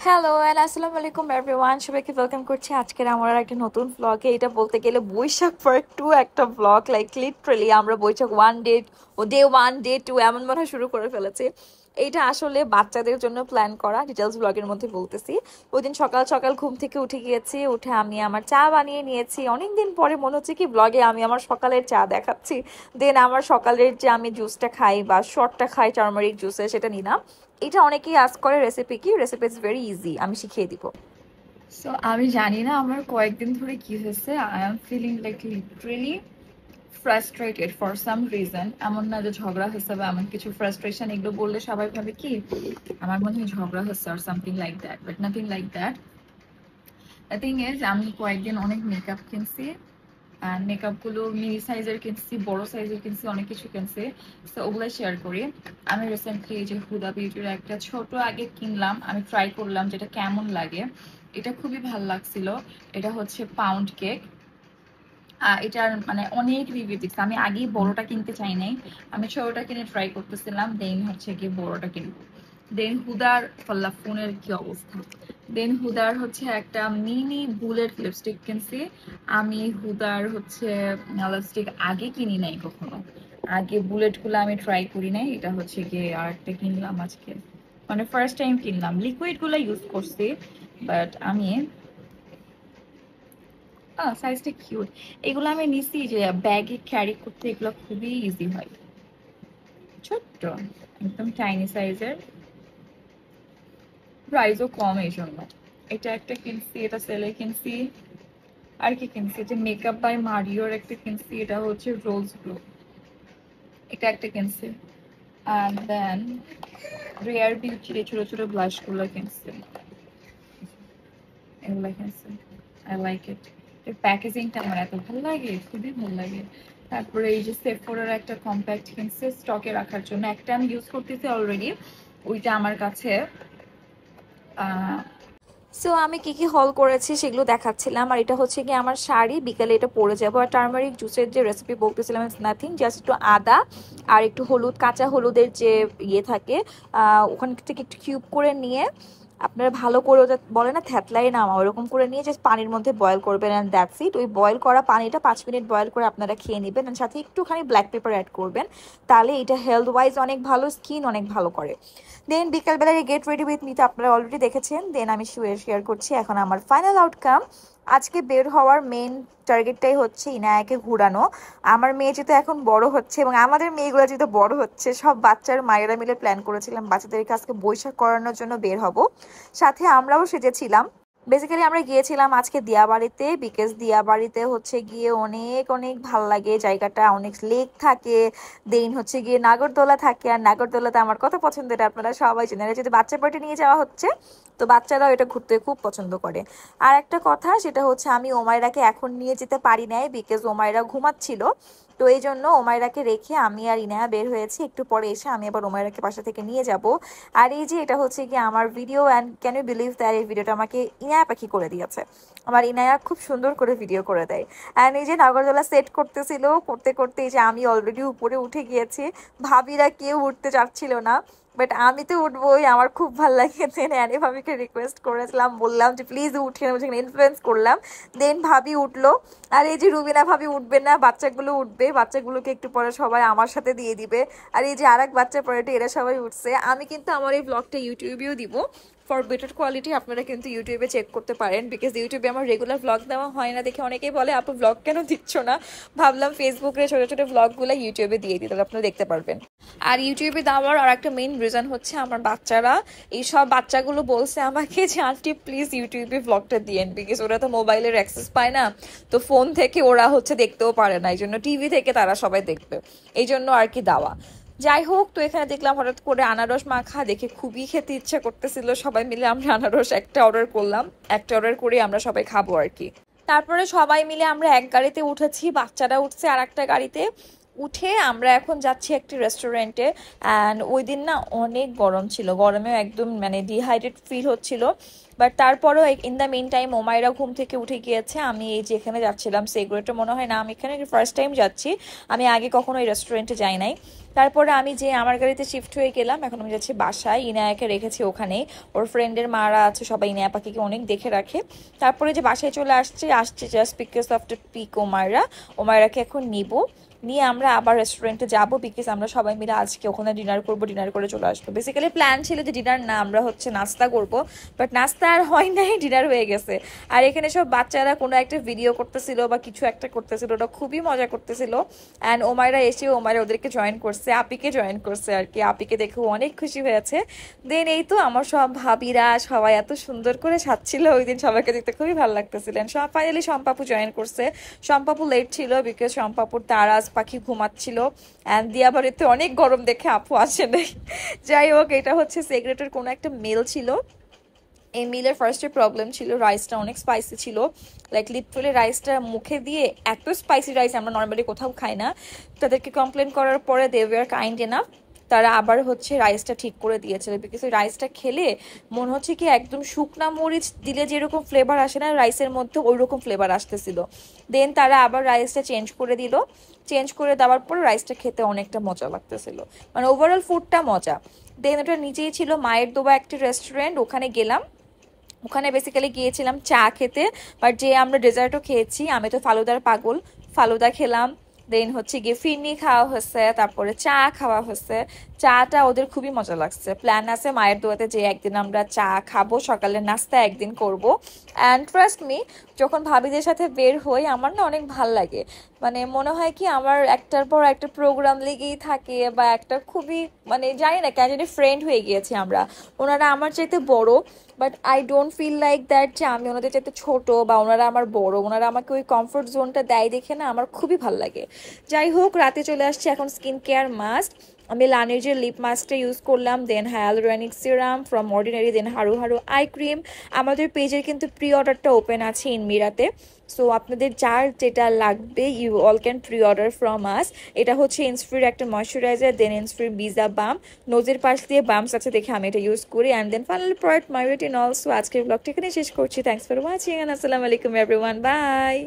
Hello and আসসালামু আলাইকুম everyone, সবাইকে ওয়েলকাম করছি আজকের আমার একটা নতুন ব্লগে। এটা বলতে গেলে বৈশাখ পার্ট 2 একটা ব্লগ। লাইক লিটারালি আমরা বৈশাখ 1 ডে ও ডে 1 ডে 2 এমন মনে হয় শুরু করে ফেলেছি। এইটা আসলে বাচ্চাদের জন্য প্ল্যান করা, ডিটেলস ব্লগের মধ্যে বলতেছি। ওই দিন সকাল সকাল ঘুম থেকে উঠে গিয়েছি, উঠে আমি আমার চা বানিয়ে নিয়েছি। অনেকদিন পরে মনে হচ্ছে কি ব্লগে আমি আমার সকালের চা দেখাচ্ছি। দেন আমার সকালের যে আমি জুসটা খাই বা শর্টটা খাই টার্মারিক জুসে, সেটা নিলাম। এটা অনেকেই আস্ক করে রেসিপি কি, রেসিপি ইজ ভেরি ইজি, আমি শিখিয়ে দিব। সো আমি জানি না আমার কয়েকদিন ধরে কি হয়েছে, I am feeling like literally frustrated for some reason. এমন না যে ঝগড়া হয়েছে বা এমন কিছু, ফ্রাস্ট্রেশন এগুলো বললে সবাই ভাবে কি আমার মনে হয় ঝগড়া হয়েছে আর something like that, but nothing like that. The thing is আমি কয়েকদিন অনেক মেকআপ কিনছি, মেকআপ গুলো মিনি সাইজের কিনছি, বড় সাইজের কিনছি, অনেক কিছু কিনছি। তো ওগুলো শেয়ার করি। আমি রিসেন্টলি এই যে হুদা বিউটির একটা ছোট আগে কিনলাম, আমি ট্রাই করলাম যেটা কেমন লাগে। এটা খুবই ভালো লাগছিল। এটা হচ্ছে পাউন্ড কেক। এটার মানে অনেক রিভিউ দিচ্ছে। আমি আগেই বড়টা কিনতে চাই নাই, আমি ছোটটা কিনে ট্রাই করতেছিলাম, দেন হচ্ছে কি বড়টা কিনবো। দেন হুদার ফল্লা ফোনের কি অবস্থা। দেন হুদার হচ্ছে একটা মিনি বুলেট লিপস্টিক কিনছি। আমি হুদার হচ্ছে লিপস্টিক আগে কিনি নাই কখনো, আগে বুলেট গুলো আমি ট্রাই করি নাই। এটা হচ্ছে গিয়ে আর একটা কিনলাম আজকে, মানে ফার্স্ট টাইম কিনলাম। লিকুইড গুলো ইউজ করছি, বাট আমি সাইজটা কিউট। এগুলো আমি নিছি যে ব্যাগে ক্যারি করতে, এগুলো খুবই ইজি হয়। ছোট্ট, একদম টাইনি সাইজের, প্রাইসও কম এই জন্য। এটা একটা কিনছি, এটা সেলে কিনছি। আর কি কিনছি, যে মেকআপ বাই মারিওর একটা কিনছি, এটা হচ্ছে রোজ গ্লো, এটা একটা কিনছি। অ্যান্ড দেন রেয়ার বিউটির ছোট ছোট ব্লাশ গুলো কিনছি, এগুলো কিনছি। আই লাইক ইট, এর প্যাকেজিংটা আমার এত ভালো লাগে, খুবই ভালো লাগে। তারপরে এই যে সেফোরার একটা কম্প্যাক্ট কিনছে স্টকে রাখার জন্য, একটা আমি ইউজ করতেছি অলরেডি, ওইটা আমার কাছে। সো আমি কি কি হল করেছি সেগুলো দেখাচ্ছিলাম। আর এটা হচ্ছে কি আমার শাড়ি, বিকালে এটা পরে যাবো। আর টার্মারিক জুসের যে রেসিপি বলতেছিলাম, ইটস নাথিং, জাস্ট একটু আদা আর একটু হলুদ, কাঁচা হলুদের যে ইয়ে থাকে ওখান থেকে একটু কিউব করে নিয়ে আপনারা ভালো করে, ওটা বলে না থ্যাতলাই নামা, ওরকম করে নিয়ে জাস্ট পানির মধ্যে বয়েল করবেন, অ্যান্ড দ্যাটস ইট। ওই বয়েল করা পানিটা 5 মিনিট বয়েল করে আপনারা খেয়ে নেবেন, অ্যান্ড সাথে একটুখানি ব্ল্যাক পেপার অ্যাড করবেন। তাহলে এটা হেলথ ওয়াইজ অনেক ভালো, স্কিন অনেক ভালো করে। দেন বিকালবেলার গেট রেডি উইথ মি তো আপনারা অলরেডি দেখেছেন। দেন আমি শেয়ার করছি এখন আমার ফাইনাল আউটকাম। আজকে বের হওয়ার মেন টার্গেটটাই হচ্ছে ইনায়াকে ঘুরানো। আমার মেয়ে যেহেতু এখন বড় হচ্ছে, এবং আমাদের মেয়েগুলো যেহেতু বড় হচ্ছে, সব বাচ্চার মায়েরা মিলে প্ল্যান করেছিলাম বাচ্চাদেরকে আজকে বৈশাখ করানোর জন্য বের হব। সাথে আমরাও সেজেছিলাম। বেসিক্যালি আমরা গিয়েছিলাম আজকে দিয়াবাড়িতে, বিকজ দিয়াবাড়িতে হচ্ছে গিয়ে অনেক অনেক ভাল লাগে জায়গাটা, অনেক লেক থাকে। দেন হচ্ছে গিয়ে নাগরদোলা থাকে, আর নাগরদোলাতে আমার কত পছন্দ এটা আপনারা সবাই জানেন। যদি বাচ্চা পার্টি নিয়ে যাওয়া হচ্ছে, তো বাচ্চারাও এটা ঘুরতে খুব পছন্দ করে। আর একটা কথা, সেটা হচ্ছে আমি ওমাইরাকে এখন নিয়ে যেতে পারি নাই, বিকজ ওমাইরা ঘুমাচ্ছিল। তো এই জন্য ওমাইরাকে রেখে আমি আর ইনায়া বের হয়েছি। একটু পরে এসে আমি আবার ওমাইরাকে বাসা থেকে নিয়ে যাব। আর এই যে এটা হচ্ছে কি আমার video, and can you believe that এই ভিডিওটা আমাকে ইনায়া পাখি করে দিয়েছে। আমার ইনায়া খুব সুন্দর করে ভিডিও করে দেয়। অ্যান্ড এই যে নাগরদোলা সেট করতেছিল, করতে করতে এই যে আমি অলরেডি উপরে উঠে গিয়েছি। ভাবিরা কেউ উঠতে চাচ্ছিল না, বাট আমি তো উঠবোই, আমার খুব ভালো লাগে। দেন অ্যানি ভাবিকে রিকোয়েস্ট করেছিলাম, বললাম যে প্লিজ উঠে, সেখানে ইনফ্লুয়েন্স করলাম। দেন ভাবি উঠলো। আর এই যে রুবিনা ভাবি উঠবে না, বাচ্চাগুলো উঠবে, বাচ্চাগুলোকে একটু পরে সবাই আমার সাথে দিয়ে দিবে। আর এই যে আরেক বাচ্চা পরেটি, এরা সবাই উঠছে। আমি কিন্তু আমার এই ব্লগটা ইউটিউবেও দিব ফর বেটার কোয়ালিটি, আপনারা কিন্তু ইউটিউবে চেক করতে পারেন, বিকজ ইউটিউবে আমার রেগুলার ব্লগ দেওয়া হয় না দেখে অনেকেই বলে আপু ব্লগ কেন দিচ্ছ না। ভাবলাম ফেসবুকে ছোটো ছোটো ব্লগগুলো ইউটিউবে দিয়ে দিই, তাহলে আপনারা দেখতে পারবেন। আর ইউটিউবে দেওয়ার আর একটা মেইন রিজন হচ্ছে আমার বাচ্চারা, এইসব বাচ্চাগুলো বলছে আমাকে যে আন্টি প্লিজ ইউটিউবে ব্লগটা দিয়েন, বিকজ ওরা তো মোবাইলের অ্যাক্সেস পায় না, তো ফোন থেকে ওরা হচ্ছে দেখতেও পারে না, এই জন্য টিভি থেকে তারা সবাই দেখবে, এই জন্য আর কি দেওয়া। যাই হোক, তো এখানে দেখলাম হঠাৎ করে আনারস মাখা, দেখে খুবই খেতে ইচ্ছা করতেছিল। সবাই মিলে আমরা আনারস একটা অর্ডার করলাম, একটা অর্ডার করে আমরা সবাই খাবো আর কি। তারপরে সবাই মিলে আমরা এক গাড়িতে উঠেছি, বাচ্চারা উঠছে আর একটা গাড়িতে। উঠে আমরা এখন যাচ্ছি একটি রেস্টুরেন্টে। অ্যান্ড ওই দিন না অনেক গরম ছিল, গরমেও একদম মানে ডিহাইড্রেট ফিল হচ্ছিল। বাট তারপরেও ইন দ্য মেন টাইম ওমাইরা ঘুম থেকে উঠে গিয়েছে। আমি এই যেখানে যাচ্ছিলাম সেগুলোটা মনে হয় না, আমি এখানে ফার্স্ট টাইম যাচ্ছি, আমি আগে কখনো এই রেস্টুরেন্টে যাই নাই। তারপরে আমি যে আমার গাড়িতে শিফট হয়ে গেলাম, এখন আমি যাচ্ছি বাসায়। ইনায়াকে রেখেছি ওখানেই, ওর ফ্রেন্ডের মারা আছে, সবাই ইনায়া পাখিকে অনেক দেখে রাখে। তারপরে যে বাসায় চলে আসছে just because of the pick ওমায়রাকে এখন নিব, নিয়ে আমরা আবার রেস্টুরেন্টে যাব, বিকজ আমরা সবাই মিলে আজকে ওখানে ডিনার করব, ডিনার করে চলে আসবো। বেসিক্যালি প্ল্যান ছিল যে ডিনার না, আমরা হচ্ছে নাস্তা করব, বাট নাস্তা আর হয় নাই, ডিনার হয়ে গেছে। আর এখানে সব বাচ্চারা কোনো একটা ভিডিও করতেছিল বা কিছু একটা করতেছিল, ওটা খুবই মজা করতেছিল। অ্যান্ড ওমায়রা ওদেরকে জয়েন করছে, আপিকে জয়েন করছে আর কি, আপিকে দেখেও অনেক খুশি হয়েছে। দেন এই তো আমার সব ভাবিরা সবাই এত সুন্দর করে সাজছিল ওই দিন, সবাইকে দেখতে খুবই ভালো লাগতেছিলেন। সব ফাইনালি শম্পাপু জয়েন করছে। শম্পাপু লেট ছিল বিকজ শম্পাপুর তারাজ পাখি ঘুমাচ্ছিল, অ্যান্ড দিয়াবাড়িতে অনেক গরম দেখে আপু আসে নাই। যাই হোক, এটা হচ্ছে সিগারেটের কোনো একটা মেল ছিল। এই মিলের ফার্স্টে প্রবলেম ছিল, রাইসটা অনেক স্পাইসি ছিল, লাইক লিটারালি রাইসটা মুখে দিয়ে এত স্পাইসি রাইস আমরা নর্মালি কোথাও খাই না। তাদেরকে কমপ্লেন করার পরে দে ওয়ার কাইন্ড এনাফ, তারা আবার হচ্ছে রাইসটা ঠিক করে দিয়েছিল। বিকজ ওই রাইসটা খেলে মনে হচ্ছে কি একদম শুকনা মরিচ দিলে যেরকম ফ্লেভার আসে না রাইসের মধ্যে, ওই রকম ফ্লেভার আসতেছিল। দেন তারা আবার রাইসটা চেঞ্জ করে দিল, চেঞ্জ করে দেওয়ার পর রাইসটা খেতে অনেকটা মজা লাগতেছিল, মানে ওভারঅল ফুডটা মজা। দেন ওটা নিচেই ছিল মায়ের দোবা একটা রেস্টুরেন্ট, ওখানে গেলাম। ওখানে বেসিক্যালি গিয়েছিলাম চা খেতে, বাট যে আমরা ডেজার্টও খেয়েছি, আমি তো ফালুদার পাগল, ফালুদা খেলাম। দেন হচ্ছে গিয়ে ফিরনি খাওয়া হচ্ছে, তারপরে চা খাওয়া হচ্ছে। চাটা ওদের খুবই মজা লাগছে। প্ল্যান আছে মায়ের দোয়াতে যে একদিন আমরা চা খাবো, সকালের নাস্তা একদিন করব। অ্যান্ড ট্রাস্ট মি, যখন ভাবিদের সাথে বের হই আমার না অনেক ভাল লাগে, মানে মনে হয় কি আমার একটার পর একটা প্রোগ্রাম লেগেই থাকে, বা একটা খুবই মানে জানি না কেন জানি ফ্রেন্ড হয়ে গিয়েছি আমরা। ওনারা আমার চাইতে বড়, but I don't feel like that যে আমি ওনাদের চাইতে ছোট বা ওনারা আমার বড়। ওনারা আমাকে ওই কমফোর্ট জোনটা দেয় দেখে না আমার খুবই ভালো লাগে। যাই হোক, রাতে চলে আসছে, এখন স্কিন কেয়ার মাস্ট। আমি লানেজের লিপ মাস্কটা ইউজ করলাম, then hyaluronic serum from Ordinary, then Haruharu eye cream. আমাদের পেজের কিন্তু প্রি অর্ডারটা ওপেন আছে ইনমিরাতে, সো আপনাদের যার যেটা লাগবে you all can pre order from us. এটা হচ্ছে ইন্সফ্রির একটা ময়শ্চারাইজার, দেন ইন্সফ্রির বিজা বাম, নোজের পাশ দিয়ে বামস আছে দেখে আমি এটা ইউজ করি। And then final product my routine also. আজকের ব্লগটা এখানে শেষ করছি। থ্যাংকস ফর ওয়াচিং, অ্যান্ড আসসালামু আলাইকুম এভরিওয়ান, বাই।